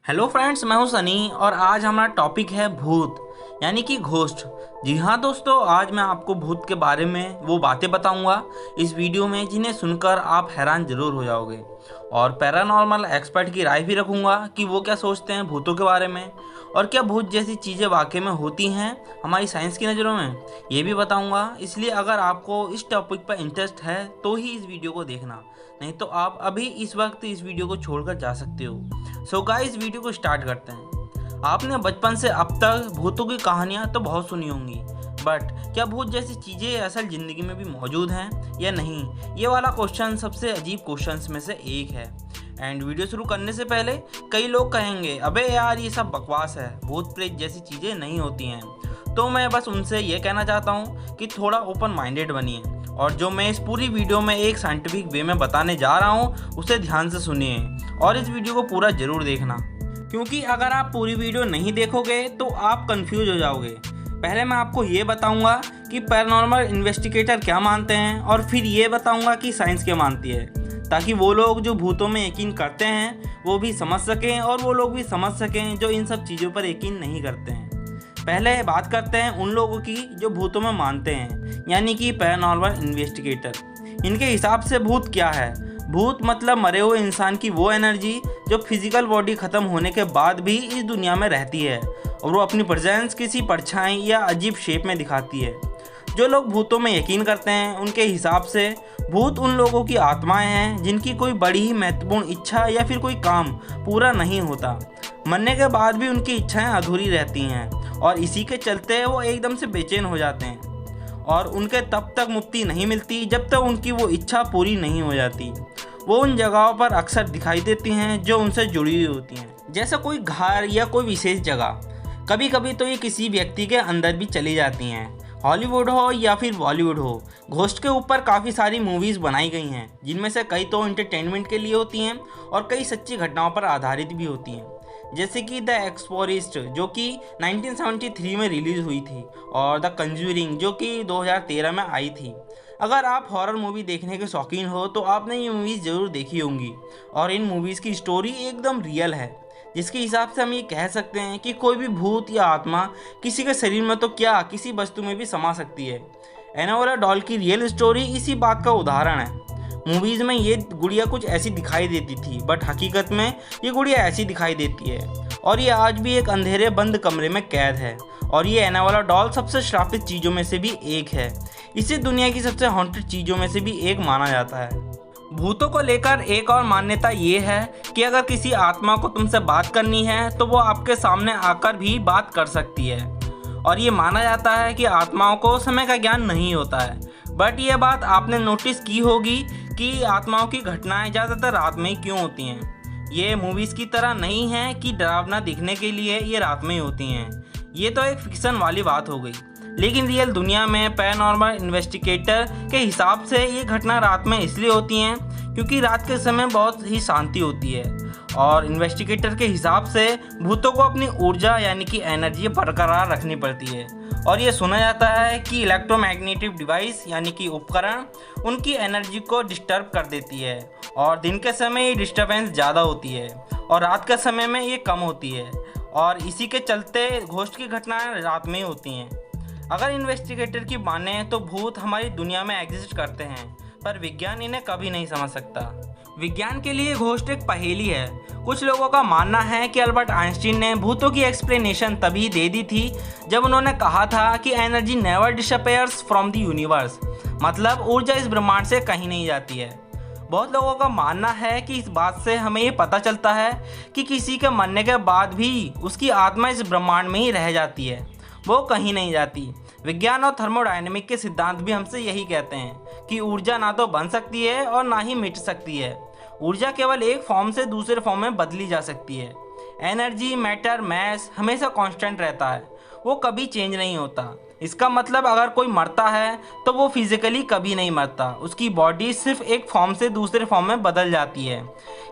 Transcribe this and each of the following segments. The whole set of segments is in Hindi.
हेलो फ्रेंड्स, मैं हूं सनी और आज हमारा टॉपिक है भूत यानी कि घोस्ट। जी हाँ दोस्तों, आज मैं आपको भूत के बारे में वो बातें बताऊंगा इस वीडियो में जिन्हें सुनकर आप हैरान जरूर हो जाओगे। और पैरानॉर्मल एक्सपर्ट की राय भी रखूंगा कि वो क्या सोचते हैं भूतों के बारे में और क्या भूत जैसी चीज़ें वाकई में होती हैं हमारी साइंस की नज़रों में, ये भी बताऊंगा। इसलिए अगर आपको इस टॉपिक पर इंटरेस्ट है तो ही इस वीडियो को देखना, नहीं तो आप अभी इस वक्त इस वीडियो को छोड़कर जा सकते हो। सो गाइस, वीडियो को स्टार्ट करते हैं। आपने बचपन से अब तक भूतों की कहानियां तो बहुत सुनी होंगी, बट क्या भूत जैसी चीज़ें असल ज़िंदगी में भी मौजूद हैं या नहीं, ये वाला क्वेश्चन सबसे अजीब क्वेश्चंस में से एक है। एंड वीडियो शुरू करने से पहले कई लोग कहेंगे अबे यार ये सब बकवास है, भूत प्रेत जैसी चीज़ें नहीं होती हैं। तो मैं बस उनसे ये कहना चाहता हूँ कि थोड़ा ओपन माइंडेड बनिए और जो मैं इस पूरी वीडियो में एक साइंटिफिक वे में बताने जा रहा हूँ उसे ध्यान से सुनिए और इस वीडियो को पूरा ज़रूर देखना, क्योंकि अगर आप पूरी वीडियो नहीं देखोगे तो आप कंफ्यूज हो जाओगे। पहले मैं आपको ये बताऊंगा कि पैरानॉर्मल इन्वेस्टिगेटर क्या मानते हैं और फिर ये बताऊंगा कि साइंस क्या मानती है, ताकि वो लोग जो भूतों में यकीन करते हैं वो भी समझ सकें और वो लोग भी समझ सकें जो इन सब चीज़ों पर यकीन नहीं करते हैं। पहले बात करते हैं उन लोगों की जो भूतों में मानते हैं, यानी कि पैरानॉर्मल इन्वेस्टिगेटर। इनके हिसाब से भूत क्या है? भूत मतलब मरे हुए इंसान की वो एनर्जी जो फिजिकल बॉडी ख़त्म होने के बाद भी इस दुनिया में रहती है और वो अपनी प्रेजेंस किसी परछाई या अजीब शेप में दिखाती है। जो लोग भूतों में यकीन करते हैं उनके हिसाब से भूत उन लोगों की आत्माएं हैं जिनकी कोई बड़ी ही महत्वपूर्ण इच्छा या फिर कोई काम पूरा नहीं होता। मरने के बाद भी उनकी इच्छाएं अधूरी रहती हैं और इसी के चलते वो एकदम से बेचैन हो जाते हैं और उनके तब तक मुक्ति नहीं मिलती जब तक उनकी वो इच्छा पूरी नहीं हो जाती। वो उन जगहों पर अक्सर दिखाई देती हैं जो उनसे जुड़ी हुई होती हैं, जैसे कोई घर या कोई विशेष जगह। कभी कभी तो ये किसी व्यक्ति के अंदर भी चली जाती हैं। हॉलीवुड हो या फिर बॉलीवुड हो, घोस्ट के ऊपर काफ़ी सारी मूवीज़ बनाई गई हैं, जिनमें से कई तो एंटरटेनमेंट के लिए होती हैं और कई सच्ची घटनाओं पर आधारित भी होती हैं, जैसे कि द एक्सपोरिस्ट जो कि 1973 में रिलीज़ हुई थी और द कंज्यूरिंग जो कि 2013 में आई थी। अगर आप हॉरर मूवी देखने के शौकीन हो तो आपने ये मूवीज़ ज़रूर देखी होंगी और इन मूवीज़ की स्टोरी एकदम रियल है, जिसके हिसाब से हम ये कह सकते हैं कि कोई भी भूत या आत्मा किसी के शरीर में तो क्या किसी वस्तु में भी समा सकती है। एनाबेला डॉल की रियल स्टोरी इसी बात का उदाहरण है। मूवीज़ में ये गुड़िया कुछ ऐसी दिखाई देती थी, बट हकीकत में ये गुड़िया ऐसी दिखाई देती है और ये आज भी एक अंधेरे बंद कमरे में कैद है। और ये एनाबेला डॉल सबसे श्रापित चीज़ों में से भी एक है। इसे दुनिया की सबसे हॉन्टेड चीज़ों में से भी एक माना जाता है। भूतों को लेकर एक और मान्यता ये है कि अगर किसी आत्मा को तुमसे बात करनी है तो वो आपके सामने आकर भी बात कर सकती है। और ये माना जाता है कि आत्माओं को समय का ज्ञान नहीं होता है, बट ये बात आपने नोटिस की होगी कि आत्माओं की घटनाएं ज़्यादातर रात में ही क्यों होती हैं। ये मूवीज़ की तरह नहीं है कि डरावना दिखने के लिए ये रात में ही होती हैं। ये तो एक फिक्शन वाली बात हो गई, लेकिन रियल दुनिया में पैरानॉर्मल इन्वेस्टिगेटर के हिसाब से ये घटना रात में इसलिए होती हैं क्योंकि रात के समय बहुत ही शांति होती है और इन्वेस्टिगेटर के हिसाब से भूतों को अपनी ऊर्जा यानी कि एनर्जी बरकरार रखनी पड़ती है। और ये सुना जाता है कि इलेक्ट्रोमैग्नेटिक डिवाइस यानी कि उपकरण उनकी एनर्जी को डिस्टर्ब कर देती है और दिन के समय ये डिस्टर्बेंस ज़्यादा होती है और रात के समय में ये कम होती है और इसी के चलते घोस्ट की घटनाएं रात में ही होती हैं। अगर इन्वेस्टिगेटर की माने तो भूत हमारी दुनिया में एग्जिस्ट करते हैं, पर विज्ञान इन्हें कभी नहीं समझ सकता। विज्ञान के लिए घोस्ट एक पहेली है। कुछ लोगों का मानना है कि अल्बर्ट आइंस्टीन ने भूतों की एक्सप्लेनेशन तभी दे दी थी जब उन्होंने कहा था कि energy never disappears from the universe, मतलब ऊर्जा इस ब्रह्मांड से कहीं नहीं जाती है। बहुत लोगों का मानना है कि इस बात से हमें ये पता चलता है कि किसी के मरने के बाद भी उसकी आत्मा इस ब्रह्मांड में ही रह जाती है, वो कहीं नहीं जाती। विज्ञान और थर्मोडायनेमिक के सिद्धांत भी हमसे यही कहते हैं कि ऊर्जा ना तो बन सकती है और ना ही मिट सकती है। ऊर्जा केवल एक फॉर्म से दूसरे फॉर्म में बदली जा सकती है। एनर्जी, मैटर, मैस हमेशा कांस्टेंट रहता है, वो कभी चेंज नहीं होता। इसका मतलब अगर कोई मरता है तो वो फिजिकली कभी नहीं मरता, उसकी बॉडी सिर्फ एक फॉर्म से दूसरे फॉर्म में बदल जाती है।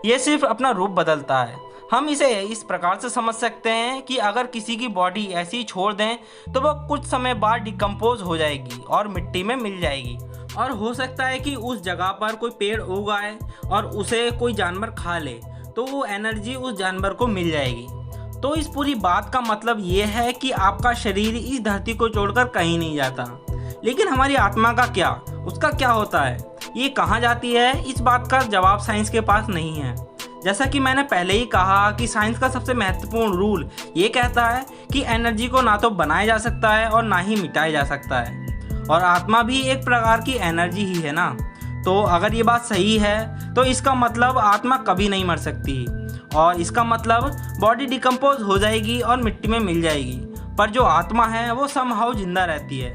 ये सिर्फ अपना रूप बदलता है। हम इसे इस प्रकार से समझ सकते हैं कि अगर किसी की बॉडी ऐसी ही छोड़ दें तो वो कुछ समय बाद डिकम्पोज हो जाएगी और मिट्टी में मिल जाएगी और हो सकता है कि उस जगह पर कोई पेड़ उग आए और उसे कोई जानवर खा ले, तो वो एनर्जी उस जानवर को मिल जाएगी। तो इस पूरी बात का मतलब ये है कि आपका शरीर इस धरती को छोड़कर कहीं नहीं जाता। लेकिन हमारी आत्मा का क्या, उसका क्या होता है, ये कहाँ जाती है, इस बात का जवाब साइंस के पास नहीं है। जैसा कि मैंने पहले ही कहा कि साइंस का सबसे महत्वपूर्ण रूल ये कहता है कि एनर्जी को ना तो बनाया जा सकता है और ना ही मिटाया जा सकता है। और आत्मा भी एक प्रकार की एनर्जी ही है ना। तो अगर ये बात सही है तो इसका मतलब आत्मा कभी नहीं मर सकती, और इसका मतलब बॉडी डिकम्पोज हो जाएगी और मिट्टी में मिल जाएगी, पर जो आत्मा है वो समहाउ जिंदा रहती है।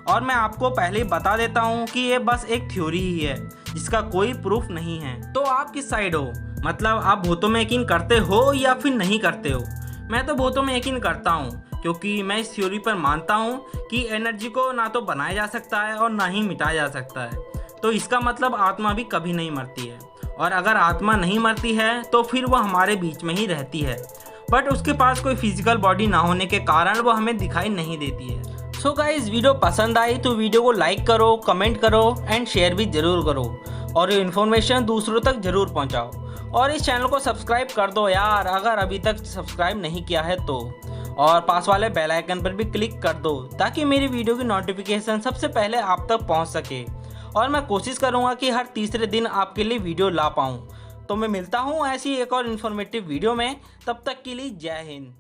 और मैं आपको पहले ही बता देता हूँ कि ये बस एक थ्योरी ही है जिसका कोई प्रूफ नहीं है। तो आप किस साइड हो, मतलब आप भूतों में यकीन करते हो या फिर नहीं करते हो? मैं तो भूतों में यकीन करता हूँ, क्योंकि मैं इस थ्योरी पर मानता हूँ कि एनर्जी को ना तो बनाया जा सकता है और ना ही मिटाया जा सकता है। तो इसका मतलब आत्मा भी कभी नहीं मरती है, और अगर आत्मा नहीं मरती है तो फिर वह हमारे बीच में ही रहती है, बट उसके पास कोई फिजिकल बॉडी ना होने के कारण वो हमें दिखाई नहीं देती है। सो गाइस, वीडियो पसंद आई तो वीडियो को लाइक करो, कमेंट करो एंड शेयर भी ज़रूर करो, और ये इन्फॉर्मेशन दूसरों तक ज़रूर पहुंचाओ। और इस चैनल को सब्सक्राइब कर दो यार, अगर अभी तक सब्सक्राइब नहीं किया है तो, और पास वाले बेल आइकन पर भी क्लिक कर दो ताकि मेरी वीडियो की नोटिफिकेशन सबसे पहले आप तक पहुंच सके। और मैं कोशिश करूंगा कि हर तीसरे दिन आपके लिए वीडियो ला पाऊँ। तो मैं मिलता हूँ ऐसी एक और इन्फॉर्मेटिव वीडियो में, तब तक के लिए जय हिंद।